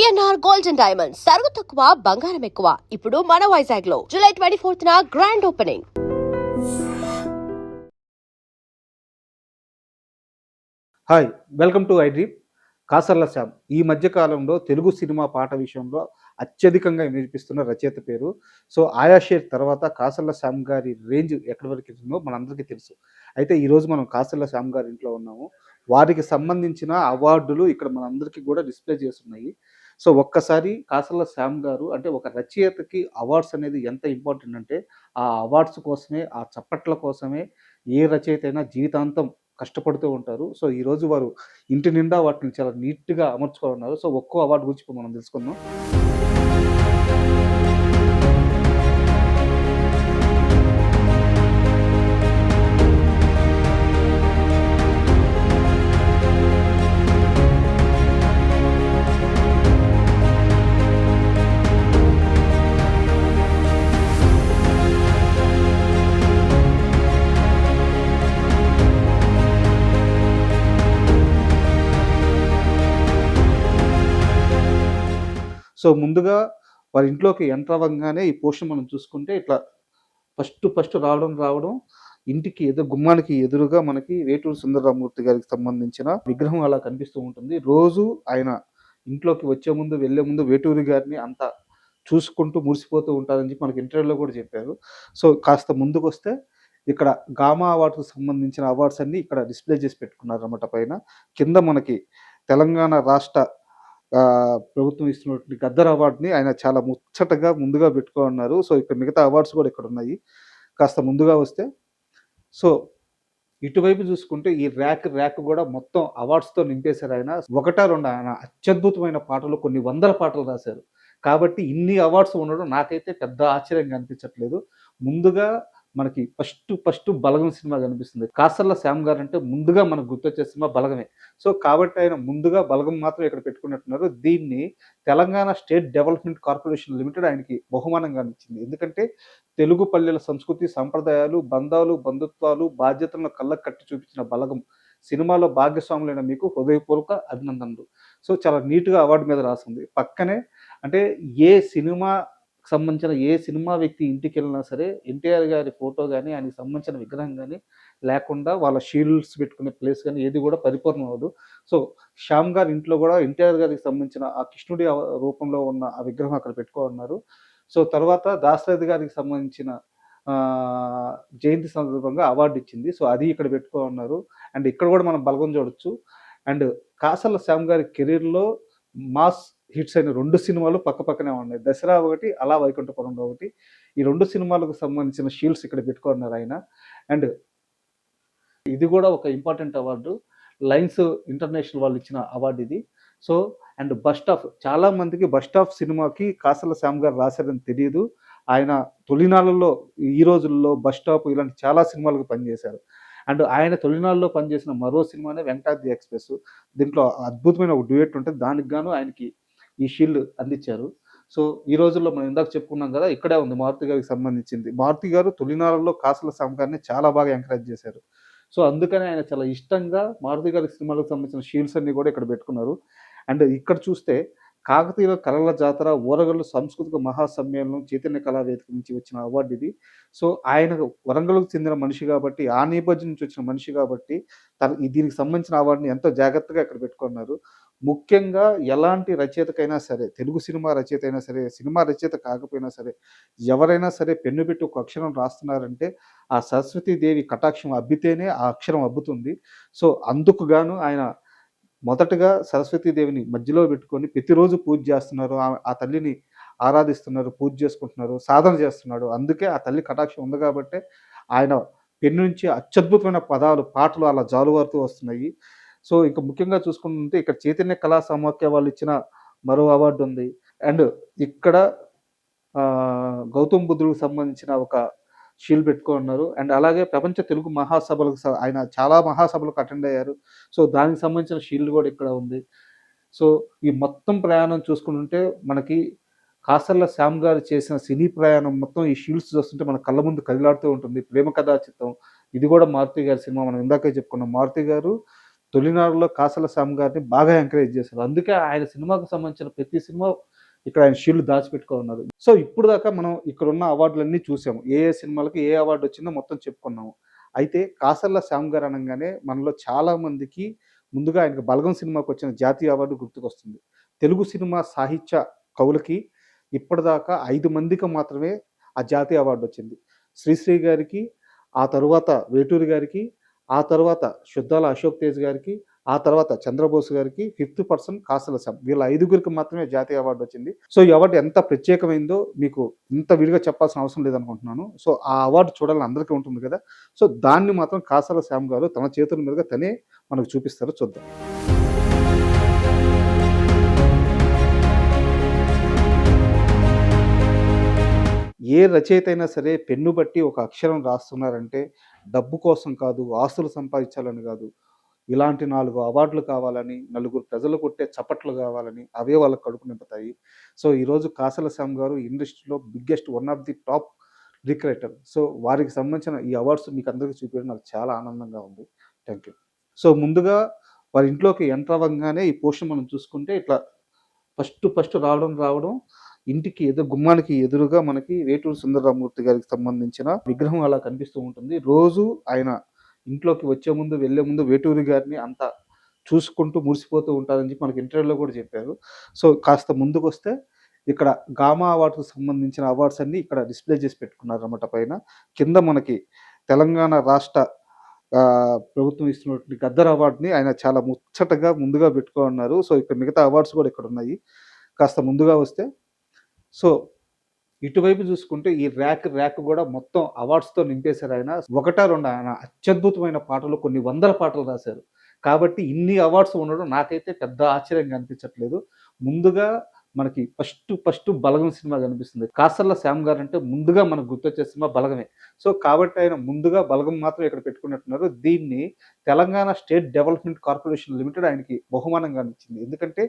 PNR gold and diamonds సరుకు తక్కువ బంగారం ఎక్కువ. ఇప్పుడు మన వైజాగ్ లో జూలై 24న grand opening. Hi, welcome to I dream. Kasarla Shyam ఈ మధ్య కాలంలో తెలుగు సినిమా పాట విషయంలో అత్యధికంగా వినిపిస్తున్న రచయిత పేరు. సో ఆయా షేర్ తర్వాత కాసర్ల శ్యామ్ గారి రేంజ్ ఎక్కడి వరకు ఉందో మనందరికీ తెలుసు. అయితే ఈరోజు మనం కాసర్ల శ్యామ్ గారి ఇంట్లో ఉన్నాము. వారికి సంబంధించిన అవార్డులు ఇక్కడ మనందరికీ కూడా డిస్ప్లే చేస్తున్నాయి. సో ఒక్కసారి కాసర్ల శ్యామ్ గారు అంటే ఒక రచయితకి అవార్డ్స్ అనేది ఎంత ఇంపార్టెంట్ అంటే ఆ అవార్డ్స్ కోసమే, ఆ చప్పట్ల కోసమే ఏ రచయిత అయినా జీవితాంతం కష్టపడుతూ ఉంటారు. సో ఈరోజు వారు ఇంటి నిండా వాటిని చాలా నీట్‌గా అమర్చుకోనున్నారు. సో ఒక్కో అవార్డు గురించి ఇప్పుడు మనం తెలుసుకుందాం. సో ముందుగా వారి ఇంట్లోకి ఎంటర్ అవ్వంగానే ఈ పోర్షన్ మనం చూసుకుంటే ఇట్లా ఫస్ట్ రావడం ఇంటికి గుమ్మానికి ఎదురుగా మనకి వేటూరి సుందరరామూర్తి గారికి సంబంధించిన విగ్రహం అలా కనిపిస్తూ ఉంటుంది. రోజు ఆయన ఇంట్లోకి వచ్చే ముందు, వెళ్ళే ముందు వేటూరి గారిని అంతా చూసుకుంటూ మురిసిపోతూ ఉంటారని చెప్పి మనకి ఇంటర్వ్యూలో కూడా చెప్పారు. సో కాస్త ముందుకొస్తే ఇక్కడ గామా అవార్డ్స్‌కి సంబంధించిన అవార్డ్స్ అన్నీ ఇక్కడ డిస్ప్లే చేసి పెట్టుకున్నారన్నమాట పైన. కింద మనకి తెలంగాణ రాష్ట్ర ప్రభుత్వం ఇస్తున్నటువంటి గద్దర్ అవార్డ్‌ని ఆయన చాలా ముచ్చటగా ముందుగా పెట్టుకోనున్నారు. సో ఇక్కడ మిగతా అవార్డ్స్ కూడా ఇక్కడున్నాయి. కాస్త ముందుగా వస్తే సో ఇటువైపు చూసుకుంటే ఈ ర్యాక్ కూడా మొత్తం అవార్డ్స్‌తో నింపేశారు ఆయన. ఒకటా రెండా ఆయన అత్యద్భుతమైన పాటలు, కొన్ని వందల పాటలు రాశారు. కాబట్టి ఇన్ని అవార్డ్స్ ఉండడం నాకైతే పెద్ద ఆశ్చర్యంగా అనిపించట్లేదు. ముందుగా మనకి ఫస్ట్ 'బలగం' సినిమా కనిపిస్తుంది. కాసర్ల శ్యామ్ గారు అంటే ముందుగా మనకు గుర్తొచ్చే సినిమా 'బలగమే'. సో కాబట్టి ఆయన ముందుగా 'బలగం' మాత్రం ఇక్కడ పెట్టుకున్నట్టున్నారు. దీన్ని Telangana state development corporation limited ఆయనకి బహుమానంగా ఇచ్చింది. ఎందుకంటే తెలుగు పల్లెల సంస్కృతి, సంప్రదాయాలు, బంధాలు, బంధుత్వాలు, బాధ్యతలను కళ్ళకు కట్టి చూపించిన 'బలగం' సినిమాలో భాగస్వాములైన మీకు హృదయపూర్వక అభినందనలు. సో చాలా నీట్‌గా అవార్డు మీద రాసుంది. పక్కనే అంటే ఏ సినిమా సంబంధించిన ఏ సినిమా వ్యక్తి ఇంటికెళ్ళినా సరే ఎన్టీఆర్ గారి ఫోటో గాని, ఆయనకి సంబంధించిన విగ్రహం గాని లేకుండా వాళ్ళ షీల్డ్స్ పెట్టుకునే ప్లేస్ గాని ఏది కూడా పరిపూర్ణం అవ్వదు. సో శ్యామ్ గారి ఇంట్లో కూడా ఎన్టీఆర్ గారికి సంబంధించిన ఆ కృష్ణుడి రూపంలో ఉన్న ఆ విగ్రహం అక్కడ పెట్టుకోనున్నారు. సో తర్వాత దాశరథి గారికి సంబంధించిన జయంతి సందర్భంగా అవార్డు ఇచ్చింది. సో అది ఇక్కడ పెట్టుకోనున్నారు. అండ్ ఇక్కడ కూడా మనం 'బలగం' చూడొచ్చు. అండ్ కాసర్ల శ్యామ్ గారి కెరీర్‌లో మాస్ హిట్స్ అయిన 2 సినిమాలు పక్కపక్కనే ఉన్నాయి. 'దసరా' ఒకటి, 'అల వైకుంఠపురంలో' ఒకటి. ఈ 2 సినిమాలకు సంబంధించిన షీల్డ్స్ ఇక్కడ పెట్టుకున్నారు ఆయన. అండ్ ఇది కూడా ఒక ఇంపార్టెంట్ అవార్డు. లయన్స్ ఇంటర్నేషనల్ వాళ్ళు ఇచ్చిన అవార్డు ఇది. సో అండ్ 'బస్ స్టాప్' చాలా మందికి 'బస్ స్టాప్' సినిమాకి కాసర్ల శ్యామ్ గారు రాశారని తెలీదు. ఆయన తొలినాళ్ళలో ఈ రోజుల్లో 'బస్ స్టాప్' ఇలాంటి చాలా సినిమాలకు పనిచేశారు. అండ్ ఆయన తొలినాళ్ళలో పనిచేసిన మరో సినిమానే 'వెంకటాద్రి ఎక్స్‌ప్రెస్'. దీంట్లో అద్భుతమైన ఒక డ్యూయెట్ ఉంటది. దానికి గాను ఆయనకి ఈ షీల్డ్ అందించారు. సో ఈ రోజుల్లో మనం ఇందాక చెప్పుకున్నాం కదా, ఇక్కడే ఉంది మారుతి గారికి సంబంధించింది. మారుతి గారు తొలినాళ్ళలో కాసర్ల శ్యామ్ గారిని చాలా బాగా ఎంకరేజ్ చేశారు. సో అందుకని ఆయన చాలా ఇష్టంగా మారుతి గారి సినిమాలకు సంబంధించిన షీల్డ్స్ అన్నీ కూడా ఇక్కడ పెట్టుకున్నారు. అండ్ ఇక్కడ చూస్తే కాకతీయుల కళల జాతర, ఓరగల్లు సాంస్కృతిక మహాసమ్మేళనం, చైతన్య కళావేదిక నుంచి వచ్చిన అవార్డు ఇది. సో ఆయన వరంగల్‌కు చెందిన మనిషి కాబట్టి, ఆ నేపథ్యం నుంచి వచ్చిన మనిషి కాబట్టి దీనికి సంబంధించిన అవార్డుని ఎంతో జాగ్రత్తగా ఇక్కడ పెట్టుకున్నారు. ముఖ్యంగా ఎలాంటి రచయితకైనా సరే, తెలుగు సినిమా రచయిత అయినా సరే, సినిమా రచయిత కాకపోయినా సరే, ఎవరైనా సరే పెన్ను పెట్టి ఒక అక్షరం రాస్తున్నారంటే ఆ సరస్వతీదేవి కటాక్షం అబ్బితేనే ఆ అక్షరం అబ్బుతుంది. సో అందుకు గాను ఆయన మొదటగా సరస్వతీదేవిని మధ్యలో పెట్టుకొని ప్రతిరోజు పూజ చేస్తున్నారు. ఆ తల్లిని ఆరాధిస్తున్నారు, పూజ చేసుకుంటున్నారు, సాధన చేస్తున్నాడు. అందుకే ఆ తల్లి కటాక్షం ఉంది కాబట్టే ఆయన పెన్ను నుంచి అత్యద్భుతమైన పదాలు, పాటలు అలా జాలువారుతూ వస్తున్నాయి. సో ఇంక ముఖ్యంగా చూసుకుంటే ఇక్కడ చైతన్య కళా సమాఖ్య వాళ్ళు ఇచ్చిన మరో అవార్డు ఉంది. అండ్ ఇక్కడ గౌతమ్ బుద్ధుడికి సంబంధించిన ఒక షీల్డ్ పెట్టుకున్నారు. అండ్ అలాగే ప్రపంచ తెలుగు మహాసభలకు ఆయన చాలా మహాసభలకు అటెండ్ అయ్యారు. సో దానికి సంబంధించిన షీల్డ్ కూడా ఇక్కడ ఉంది. సో ఈ మొత్తం ప్రయాణం చూసుకుంటుంటే మనకి కాసర్ల శ్యామ్ గారు చేసిన సినీ ప్రయాణం మొత్తం ఈ షీల్డ్స్ చూస్తుంటే మన కళ్ళ ముందు కదిలాడుతూ ఉంటుంది. ప్రేమ కథా చిత్రం ఇది కూడా మారుతి గారి సినిమా. మనం ఇందాకే చెప్పుకున్నాం. మారుతి గారు తొలినాడులో కాసల శ్యామ్ గారిని బాగా ఎంకరేజ్ చేశారు. అందుకే ఆయన సినిమాకు సంబంధించిన ప్రతి సినిమా ఇక్కడ ఆయన షీల్డ్ దాచిపెట్టుకున్నారు. సో ఇప్పుడు దాకా మనం ఇక్కడున్న అవార్డులన్నీ చూసాము. ఏ ఏ సినిమాలకి ఏ అవార్డు వచ్చిందో మొత్తం చెప్పుకున్నాము. అయితే కాసర్ల శ్యామ్ గారు అనంగానే మనలో చాలా మందికి ముందుగా ఆయనకి 'బలగం' సినిమాకి వచ్చిన జాతీయ అవార్డు గుర్తుకొస్తుంది. తెలుగు సినిమా సాహిత్య కవులకి ఇప్పటిదాకా 5 మందికి మాత్రమే ఆ జాతీయ అవార్డు వచ్చింది. శ్రీశ్రీ గారికి, ఆ తరువాత వేటూరి గారికి, ఆ తర్వాత శుద్ధాల అశోక్ తేజ్ గారికి, ఆ తర్వాత చంద్రబోస్ గారికి, ఫిఫ్త్ పర్సన్ కాసల శ్యామ్. వీళ్ళ 5గురికి మాత్రమే జాతీయ అవార్డు వచ్చింది. సో ఈ అవార్డు ఎంత ప్రత్యేకమైందో మీకు ఇంత విడిగా చెప్పాల్సిన అవసరం లేదనుకుంటున్నాను. సో ఆ అవార్డు చూడాలని అందరికీ ఉంటుంది కదా! సో దాన్ని మాత్రం కాసల శ్యామ్ గారు తన చేతుల మీదుగా తనే మనకు చూపిస్తారు. చూద్దాం. ఏ రచయిత అయినా సరే పెన్ను బట్టి ఒక అక్షరం రాస్తున్నారంటే డబ్బు కోసం కాదు, ఆస్తులు సంపాదించాలని కాదు. ఇలాంటి 4 అవార్డులు కావాలని, నలుగురు ప్రజలు కొట్టే చప్పట్లు కావాలని, అవే వాళ్ళ కడుపు నింపుతాయి. సో ఈరోజు కాసల శ్యామ్ గారు ఇండస్ట్రీలో biggest one of the top lyric writer. So వారికి సంబంధించిన ఈ అవార్డ్స్ మీకు అందరికీ చూపించడం నాకు చాలా ఆనందంగా ఉంది. Thank you. సో ముందుగా వారి ఇంట్లోకి ఎంటర్ అవ్వంగానే ఈ పోస్టర్ మనం చూసుకుంటే ఇట్లా ఫస్ట్ రావడం ఇంటికి గుమ్మానికి ఎదురుగా మనకి వేటూరి సుందరరామూర్తి గారికి సంబంధించిన విగ్రహం అలా కనిపిస్తూ ఉంటుంది. రోజు ఆయన ఇంట్లోకి వచ్చే ముందు, వెళ్ళే ముందు వేటూరి గారిని అంతా చూసుకుంటూ మురిసిపోతూ ఉంటారని చెప్పి మనకి ఇంటర్వ్యూలో కూడా చెప్పారు. సో కాస్త ముందుకొస్తే ఇక్కడ గామా అవార్డ్‌కి సంబంధించిన అవార్డ్స్ అన్నీ ఇక్కడ డిస్‌ప్లే చేసి పెట్టుకున్నారన్నమాట పైన. కింద మనకి తెలంగాణ రాష్ట్ర ప్రభుత్వం ఇస్తున్నటువంటి గద్దర్ అవార్డ్‌ని ఆయన చాలా ముచ్చటగా ముందుగా పెట్టుకోనున్నారు. సో ఇక్కడ మిగతా అవార్డ్స్ కూడా ఇక్కడున్నాయి. కాస్త ముందుగా వస్తే సో ఇటువైపు చూసుకుంటే ఈ ర్యాక్ కూడా మొత్తం అవార్డ్స్‌తో నింపేశారాయన. ఒకటా రెండా ఆయన అత్యద్భుతమైన పాటలు కొన్ని వందల పాటలు రాశారు. కాబట్టి ఇన్ని అవార్డ్స్ ఉండడం నాకైతే పెద్ద ఆశ్చర్యంగా అనిపించట్లేదు. ముందుగా మనకి ఫస్ట్ 'బలగం' సినిమా కనిపిస్తుంది. కాసర్ల శ్యామ్ గారంటే ముందుగా మనకు గుర్తొచ్చే సినిమా 'బలగమే'. సో కాబట్టి ఆయన ముందుగా 'బలగం' మాత్రం ఇక్కడ పెట్టుకున్నట్టున్నారు. దీన్ని Telangana state development corporation limited ఆయనకి బహుమానంగా ఇచ్చింది. ఎందుకంటే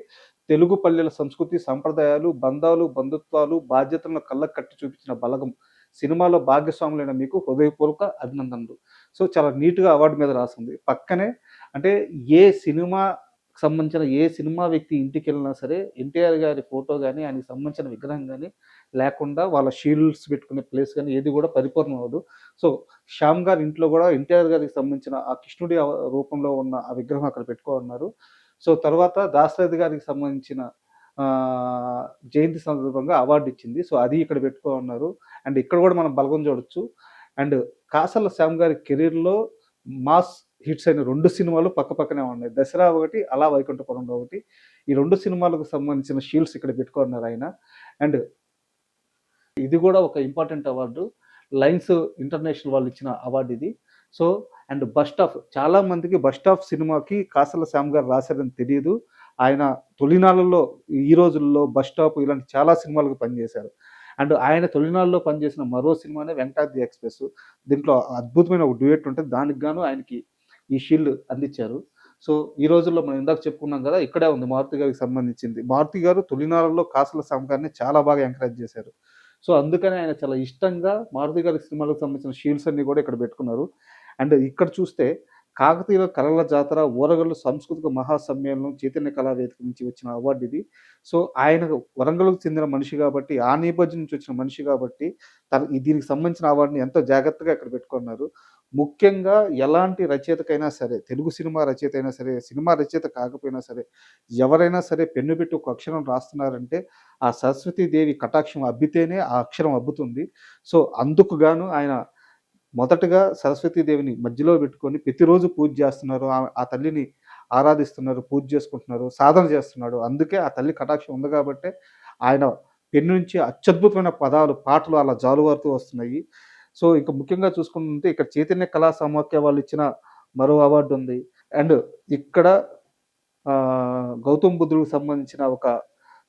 తెలుగు పల్లెల సంస్కృతి, సంప్రదాయాలు, బంధాలు, బంధుత్వాలు, బాధ్యతలను కళ్ళకు కట్టి చూపించిన 'బలగం' సినిమాలో భాగస్వాములైన మీకు హృదయపూర్వక అభినందనలు. సో చాలా నీట్‌గా అవార్డు మీద రాసుంది. పక్కనే అంటే ఏ సినిమాకి సంబంధించిన ఏ సినిమా వ్యక్తి ఇంటికెళ్ళినా సరే ఎన్టీఆర్ గారి ఫోటో గాని, ఆయనకి సంబంధించిన విగ్రహం గాని లేకుండా వాళ్ళ షీల్డ్స్ పెట్టుకునే ప్లేస్ గాని ఏది కూడా పరిపూర్ణం అవ్వదు. సో శ్యామ్ గారి ఇంట్లో కూడా ఎన్టీఆర్ గారికి సంబంధించిన ఆ కృష్ణుడి రూపంలో ఉన్న ఆ విగ్రహం అక్కడ పెట్టుకోనున్నారు. సో తర్వాత దాశరథి గారికి సంబంధించిన జయంతి సందర్భంగా అవార్డు ఇచ్చింది. సో అది ఇక్కడ పెట్టుకోనున్నారు. అండ్ ఇక్కడ కూడా మనం 'బలగం' చూడొచ్చు. అండ్ కాసర్ల శ్యామ్ గారి కెరీర్‌లో మాస్ హిట్స్ అయిన 2 సినిమాలు పక్కపక్కనే ఉన్నాయి. 'దసరా' ఒకటి, 'అల వైకుంఠపురంలో' ఒకటి. ఈ 2 సినిమాలకు సంబంధించిన షీల్డ్స్ ఇక్కడ పెట్టుకున్నారాయన. అండ్ ఇది కూడా ఒక ఇంపార్టెంట్ అవార్డు. లయన్స్ ఇంటర్నేషనల్ వాళ్ళు ఇచ్చిన అవార్డు ఇది. సో అండ్ 'బస్ట్ ఆఫ్' చాలా మందికి 'బస్ట్ ఆఫ్' సినిమాకి కాసర్ల శ్యామ్ గారు రాశారని తెలీదు. ఆయన తొలినాళ్ళలో ఈ రోజుల్లో 'బస్ స్టాప్' ఇలాంటి చాలా సినిమాలకు పనిచేశారు. అండ్ ఆయన తొలినాళ్ళలో పనిచేసిన మరో సినిమానే 'వెంకటాద్రి ఎక్స్‌ప్రెస్'. దీంట్లో అద్భుతమైన ఒక డ్యూయెట్ ఉంటది. దానికి గాను ఆయనకి ఈ షీల్డ్ అందించారు. సో ఈ రోజుల్లో మనం ఇందాక చెప్పుకున్నాం కదా! ఇక్కడే ఉంది మారుతి గారికి సంబంధించింది. మారుతి గారు తొలినాళ్ళలో కాసర్ల శ్యామ్ గారిని చాలా బాగా ఎంకరేజ్ చేశారు. సో అందుకని ఆయన చాలా ఇష్టంగా మారుతి గారి సినిమాలకు సంబంధించిన షీల్డ్స్ అన్నీ కూడా ఇక్కడ పెట్టుకున్నారు. అండ్ ఇక్కడ చూస్తే కాకతీయుల కళల జాతర, ఓరగల్లు సాంస్కృతిక మహాసమ్మేళనం, చైతన్య కళావేదిక నుంచి వచ్చిన అవార్డు ఇది. సో ఆయన వరంగల్‌కు చెందిన మనిషి కాబట్టి, ఆ నేపథ్యం నుంచి వచ్చిన మనిషి కాబట్టి దీనికి సంబంధించిన అవార్డుని ఎంతో జాగ్రత్తగా ఇక్కడ పెట్టుకున్నారు. ముఖ్యంగా ఎలాంటి రచయితకైనా సరే, తెలుగు సినిమా రచయిత అయినా సరే, సినిమా రచయిత కాకపోయినా సరే, ఎవరైనా సరే పెన్ను పెట్టి ఒక అక్షరం రాస్తున్నారంటే ఆ సరస్వతీదేవి కటాక్షం అబ్బితేనే ఆ అక్షరం అబ్బుతుంది. సో అందుకు గాను ఆయన మొదటగా సరస్వతీదేవిని మధ్యలో పెట్టుకొని ప్రతిరోజు పూజ చేస్తున్నారు. ఆ తల్లిని ఆరాధిస్తున్నారు, పూజ చేసుకుంటున్నారు, సాధన చేస్తున్నాడు. అందుకే ఆ తల్లి కటాక్షం ఉంది కాబట్టే ఆయన పెన్ను నుంచి అత్యద్భుతమైన పదాలు, పాటలు అలా జాలువారుతూ వస్తున్నాయి. సో ఇంక ముఖ్యంగా చూసుకుంటే ఇక్కడ చైతన్య కళా సమాఖ్య వాళ్ళు ఇచ్చిన మరో అవార్డు ఉంది. అండ్ ఇక్కడ గౌతమ్ బుద్ధుడికి సంబంధించిన ఒక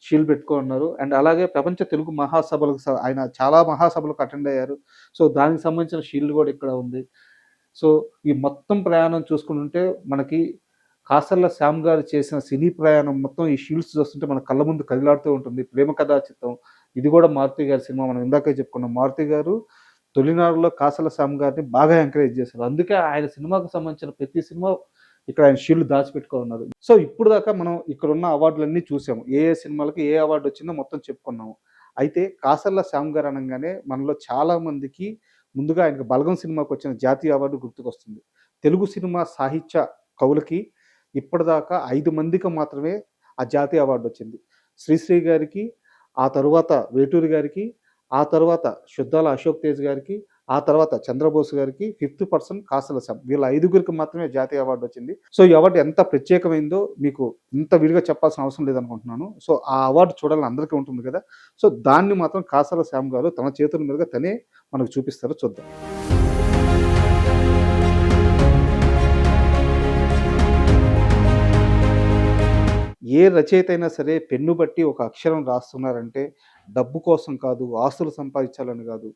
షీల్డ్ పెట్టుకున్నారు. అండ్ అలాగే ప్రపంచ తెలుగు మహాసభలకు ఆయన చాలా మహాసభలకు అటెండ్ అయ్యారు. సో దానికి సంబంధించిన షీల్డ్ కూడా ఇక్కడ ఉంది. సో ఈ మొత్తం ప్రయాణం చూసుకుంటుంటే మనకి కాసర్ల శ్యామ్ గారు చేసిన సినీ ప్రయాణం మొత్తం ఈ షీల్డ్స్ చూస్తుంటే మన కళ్ళ ముందు కదిలాడుతూ ఉంటుంది. ప్రేమ కథా చిత్రం ఇది కూడా మారుతి గారి సినిమా. మనం ఇందాకే చెప్పుకున్నాం. మారుతి గారు తొలినాడులో కాసర్ల శ్యామ్ గారిని బాగా ఎంకరేజ్ చేశారు. అందుకే ఆయన సినిమాకు సంబంధించిన ప్రతి సినిమా ఇక్కడ ఆయన షీల్డ్ దాచిపెట్టుకున్నారు. సో ఇప్పుడు దాకా మనం ఇక్కడ ఉన్న అవార్డులన్నీ చూసాము. ఏ ఏ సినిమాలకి ఏ అవార్డు వచ్చిందో మొత్తం చెప్పుకున్నాము. అయితే కాసర్ల శ్యామ్ గారు అనగానే మనలో చాలా మందికి ముందుగా ఆయనకు బలగం సినిమాకి వచ్చిన జాతీయ అవార్డు గుర్తుకొస్తుంది. తెలుగు సినిమా సాహిత్య కవులకి ఇప్పటిదాకా 5 మందికి మాత్రమే ఆ జాతీయ అవార్డు వచ్చింది. శ్రీశ్రీ గారికి, ఆ తరువాత వేటూరి గారికి, ఆ తర్వాత శుద్ధాల అశోక్ తేజ్ గారికి, ఆ తర్వాత చంద్రబోస్ గారికి, ఫిఫ్త్ పర్సన్ కాసర్ల శ్యామ్. వీళ్ళ 5గురికి మాత్రమే జాతీయ అవార్డు వచ్చింది. సో ఈ అవార్డు ఎంత ప్రత్యేకమైందో మీకు ఇంత విడిగా చెప్పాల్సిన అవసరం లేదనుకుంటున్నాను. సో ఆ అవార్డు చూడాలని అందరికీ ఉంటుంది కదా. సో దాన్ని మాత్రం కాసర్ల శ్యామ్ గారు తన చేతుల మీదుగా తనే మనకు చూపిస్తారు. చూద్దాం. ఏ రచయిత అయినా సరే పెన్ను బట్టి ఒక అక్షరం రాస్తున్నారంటే డబ్బు కోసం కాదు, ఆస్తులు సంపాదించాలని కాదు,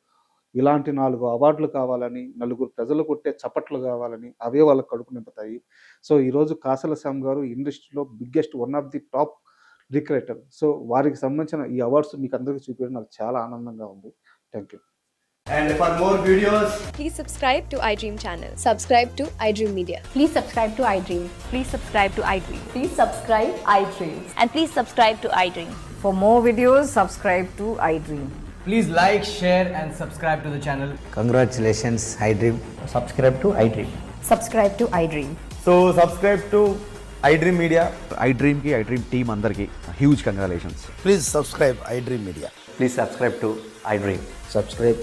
ఇలాంటి 4 అవార్డులు కావాలని, నలుగురు ప్రజలు కొట్టే చప్పట్లు కావాలని, అవే వాళ్ళకి కడుపు నింపుతాయి. సో ఈరోజు కాసర్ల శ్యామ్ గారు ఇండస్ట్రీలో biggest one of the top recreator. So వారికి సంబంధించిన ఈ అవార్డ్స్ మీకు అందరికీ చూపించడం నాకు చాలా ఆనందంగా ఉంది. Thank you. And for more videos, Please subscribe to iDream channel. Subscribe to iDream Media. Please subscribe to iDream. Please subscribe to iDream. Please subscribe iDream. And please subscribe to iDream. For more videos, subscribe to iDream. please like, share, and subscribe to the channel. Congratulations, iDream. Subscribe to iDream. Subscribe to iDream. So subscribe to iDream Media. iDream ki iDream team andarki huge congratulations. Please subscribe iDream Media. Please subscribe to iDream. Subscribe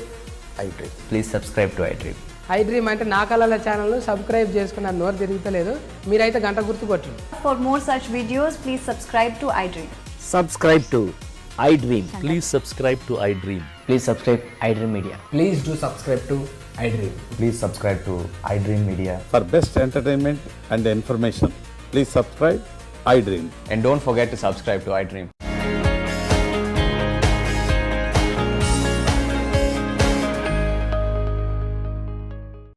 iDream. Please subscribe to iDream. iDream అంటే నా కళల ఛానల్ను subscribe చేసుకున్న నోరు తిరుగుతలేదు. మీరైతే గంట గుర్తు కొట్టండి. For more such videos, please subscribe to iDream. Subscribe to iDream. Please subscribe to iDream. Please subscribe iDream Media. Please do subscribe to iDream. Please subscribe to iDream Media. For best entertainment and information, please subscribe iDream. And don't forget to subscribe to iDream.